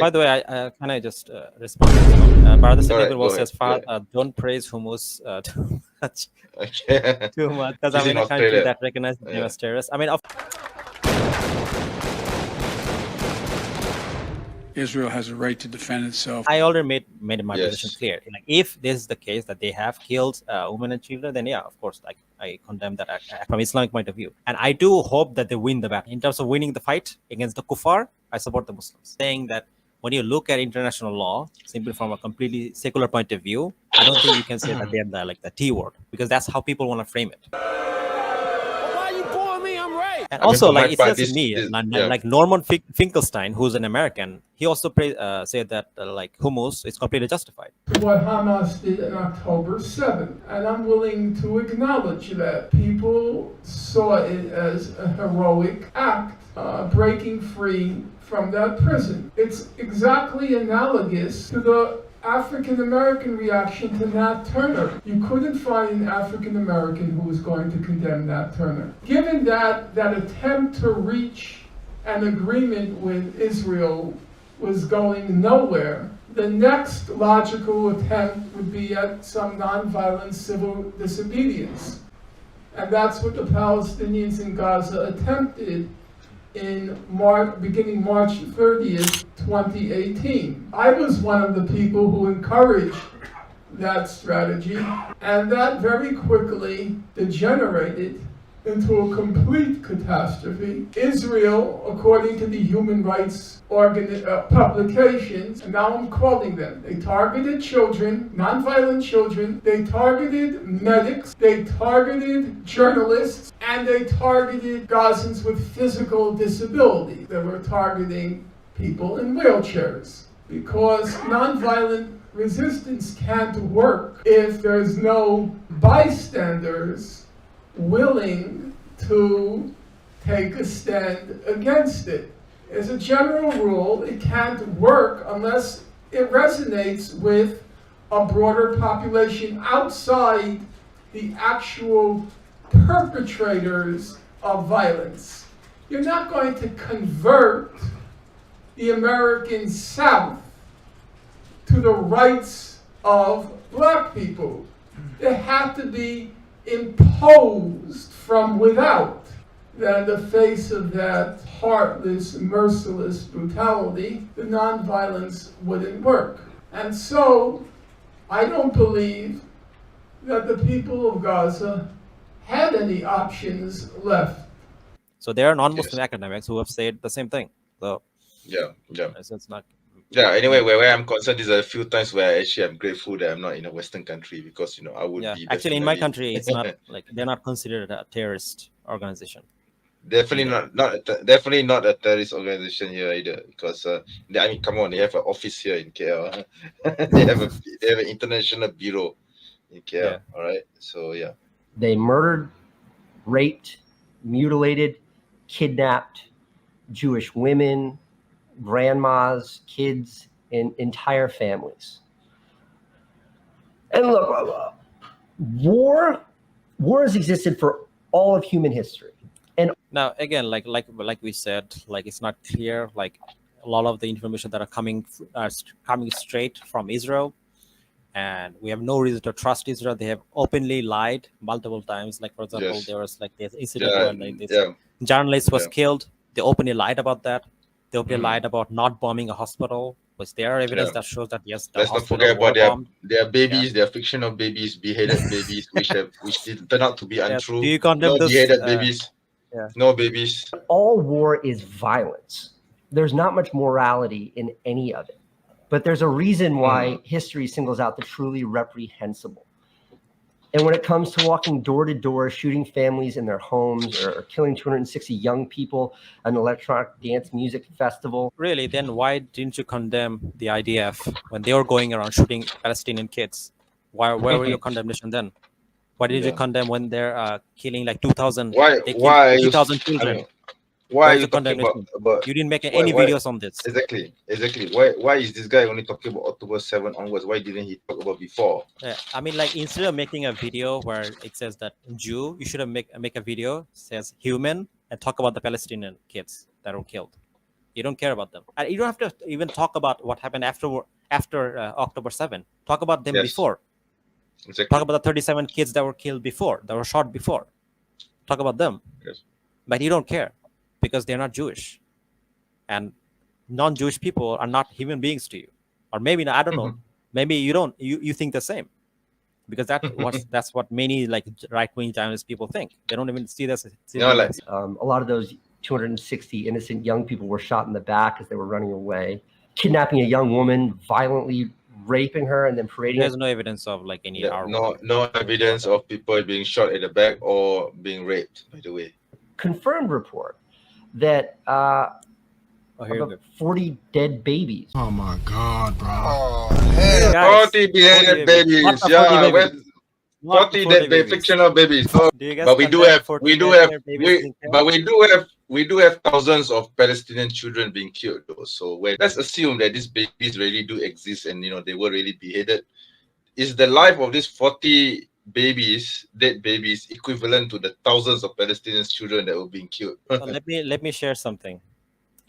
By the way, can I just respond to this one? Brother All right, Signature go says, ahead. don't praise hummus too much. Okay. Too much. Because He's I'm in in a country Australia. that recognizes them Yeah. as terrorists. I mean, Israel has a right to defend itself. I already made my position Yes. clear. Like, if this is the case that they have killed women and children, then yeah, of course, like I condemn that from Islamic point of view. And I do hope that they win the battle. In terms of winning the fight against the kuffar, I support the Muslims. Saying that when you look at international law, simply from a completely secular point of view, I don't think you can say that they're the T word, because that's how people want to frame it. And I mean, also, for my like, it's part, just this me, yeah. like Norman Finkelstein, who's an American, he also said that like hummus is completely justified. What Hamas did on October 7th. And I'm willing to acknowledge that people saw it as a heroic act, breaking free from that prison. It's exactly analogous to the African American reaction to Nat Turner. You couldn't find an African American who was going to condemn Nat Turner. Given that attempt to reach an agreement with Israel was going nowhere, the next logical attempt would be at some nonviolent civil disobedience. And that's what the Palestinians in Gaza attempted in beginning March 30th, 2018. I was one of the people who encouraged that strategy, and that very quickly degenerated into a complete catastrophe. Israel, according to the human rights publications, and now I'm quoting them, they targeted children, nonviolent children, they targeted medics, they targeted journalists, and they targeted Gazans with physical disability. They were targeting people in wheelchairs, because nonviolent resistance can't work if there's no bystanders willing to take a stand against it. As a general rule, it can't work unless it resonates with a broader population outside the actual perpetrators of violence. You're not going to convert the American South to the rights of black people. They have to be imposed from without. That in the face of that heartless, merciless brutality, the nonviolence wouldn't work. And so, I don't believe that the people of Gaza had any options left. So there are non-Muslim academics who have said the same thing. So Yeah. it's not. Yeah, anyway, where I'm concerned is a few times where actually I'm grateful that I'm not in a Western country, because I would be actually in my country it's not like they're not considered a terrorist organization. definitely definitely not a terrorist organization here either, because I mean, come on, they have an office here in KL. they have an international bureau in KL. Yeah. All right, so yeah, they murdered, raped, mutilated, kidnapped Jewish women, grandmas, kids, and entire families. And look, war has existed for all of human history. And now again, like we said, like it's not clear. Like a lot of the information that are coming straight from Israel, and we have no reason to trust Israel. They have openly lied multiple times. Like, for example, there was like this incident where this journalist was killed. They openly lied about that. They openly lied about not bombing a hospital. Was there evidence that shows that yes, the let's not hospital forget about bombed? their babies, their fictional babies, beheaded babies, which did turn out to be untrue. Do you condemn no this? Beheaded babies. No babies. All war is violence. There's not much morality in any of it. But there's a reason why history singles out the truly reprehensible. And when it comes to walking door to door, shooting families in their homes, or killing 260 young people at an electronic dance music festival. Really, then why didn't you condemn the IDF when they were going around shooting Palestinian kids? Where were your condemnation then? Why did you condemn when they're killing like 2,000? Why 2,000 children? I mean, why are you talking about? You didn't make any videos on this. Exactly. Why is this guy only talking about October 7 onwards? Why didn't he talk about before? Yeah, I mean, like, instead of making a video where it says that Jew, you should have make a video says human and talk about the Palestinian kids that were killed. You don't care about them, and you don't have to even talk about what happened after October 7. Talk about them Yes. before. Exactly. Talk about the 37 kids that were killed before, that were shot before. Talk about them. Yes. But you don't care because they're not Jewish, and non-Jewish people are not human beings to you, or maybe I don't know. Maybe you don't. You think the same, because that's what many like right-wing Zionist people think. They don't even see this. Like A lot of those 260 innocent young people were shot in the back as they were running away, kidnapping a young woman, violently raping her, and then parading there's her. no evidence of like any no evidence of people being shot in the back or being raped, by the way. Confirmed report that about 40 dead babies. Oh my God, bro. Oh, hell. Guys, 40 beheaded babies. What the 40 Yeah, babies? What 40 the dead 40 babies? fictional babies. Oh, Do you guys but we do condemn have 40 we do dead have babies we, being killed? but we do have thousands of Palestinian children being killed though. So let's assume that these babies really do exist and they were really beheaded. Is the life of these 40 babies, dead babies, equivalent to the thousands of Palestinian children that were being killed? Let me share something.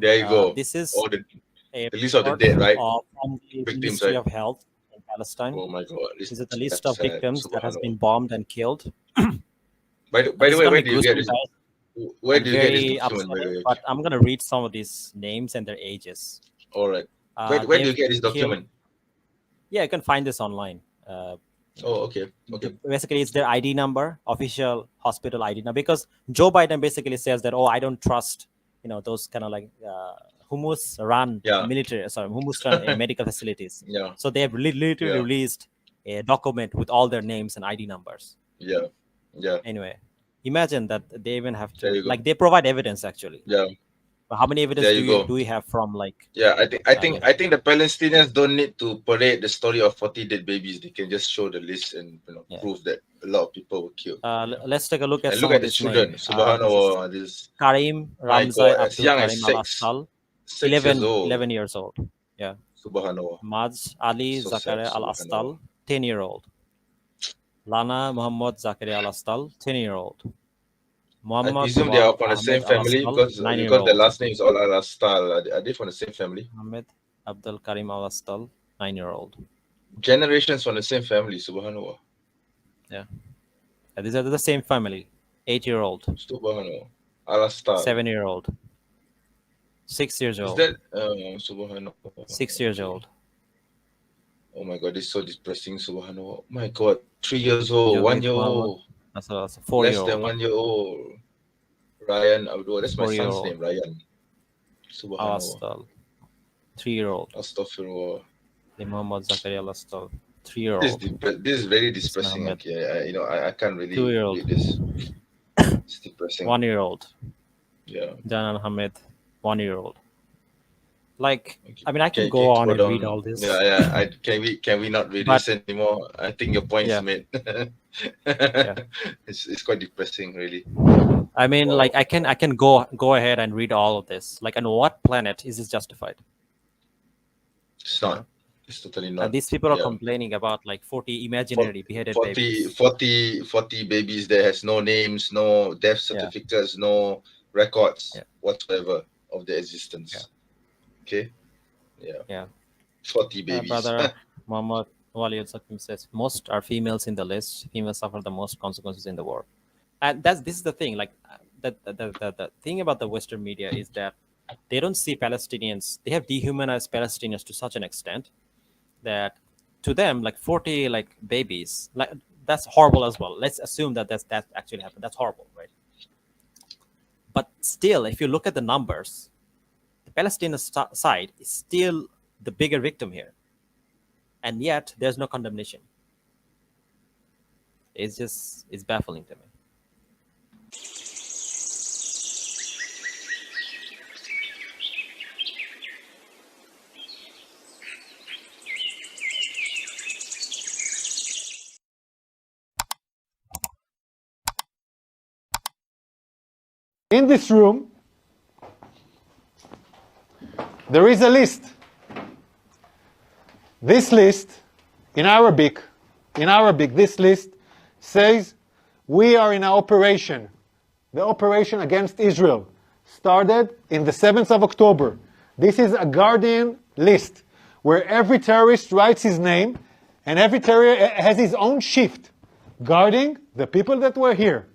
There you go. This is All a the list of the report dead, right? from the Victims, Ministry right? of Health in Palestine. Oh my God! This is the list of victims that has been Subhanallah. bombed and killed. By the This way, is gonna where be do you get gruesome, this? guys, Where and do you get this very document? By the upsetting, way, but I'm gonna read some of these names and their ages. all right. Where do you They've get this killed- document? Yeah, you can find this online. Oh, okay. Okay. Basically, it's their ID number, official hospital ID number, because Joe Biden basically says that, I don't trust, those kind of like hummus-run hummus-run medical facilities. Yeah. So they have literally Yeah. released a document with all their names and ID numbers. Yeah. Yeah. Anyway, imagine that they even have There to, you go. like, they provide evidence actually. Yeah. But how many evidence There you go. do we have from like? Yeah. I think the Palestinians don't need to parade the story of 40 dead babies. They can just show the list and Yeah. prove that a lot of people were killed. Let's take a look at And some look of at the these children. names. Subhanallah. This Karim My Ramzai God, as Abdul young as Karim Al six. Astal, 6 years old. 11 years old. Yeah. Subhanallah. Maj Ali So Zakaria sad, Al Astal, 10-year-old. Lana Muhammad Zakaria Al Astal, 10-year-old. I Muhammad presume they are from the Ahmed same Al family Astal, because the 9-year-old. last name is all Al Astal. Are they from the same family? Ahmed Abdul Karim Al Astal, 9-year-old. Generations from the same family. Subhanallah. These are the same family. 8-year-old, Subhanallah. Al Astal. 7-year-old, 6 years Is old, that Subhanallah? 6 years old. Oh my God, it's so depressing. Subhanallah. My God, 3 years old, 1 year old, That's a less than 4-year-old. 1 year old. Ryan Abdul. That's my son's 4-year-old. name, Ryan. Al Subhanallah. Astal, 3-year-old. Astaghfirullah. Muhammad Zakaria Al Astal, This 3-year-old. is very distressing. Ahmed. Okay, I can't really 2-year-old. read this. It's depressing. 1-year-old. Yeah. Janan Hamid, 1-year-old. Like, Okay. I mean, I can Can go you on and scroll read down? all this. Yeah. Can we not read But- this anymore? I think your point Yeah. is made. Yeah. It's quite depressing, really. I mean, Wow. like, I can go ahead and read all of this. Like, on what planet is this justified? It's not. It's totally not. These people are Yeah. complaining about like 40 imaginary beheaded babies. 40 babies that has no names, no death certificates, no records whatsoever of their existence. Yeah. Okay. Yeah. Yeah. 40 babies. Brother Muhammad Walid Sakim says most are females in the list. Females suffer the most consequences in the war, and this is the thing. Like the thing about the Western media is that they don't see Palestinians. They have dehumanized Palestinians to such an extent that to them, like 40 like babies, like that's horrible as well. Let's assume that that actually happened. That's horrible, right? But still, if you look at the numbers, the Palestinian side is still the bigger victim here, and yet there's no condemnation. It's baffling to me. In this room, there is a list. This list, in Arabic, this list says, we are in an operation. The operation against Israel started in the 7th of October. This is a Guardian list where every terrorist writes his name and every terrorist has his own shift guarding the people that were here.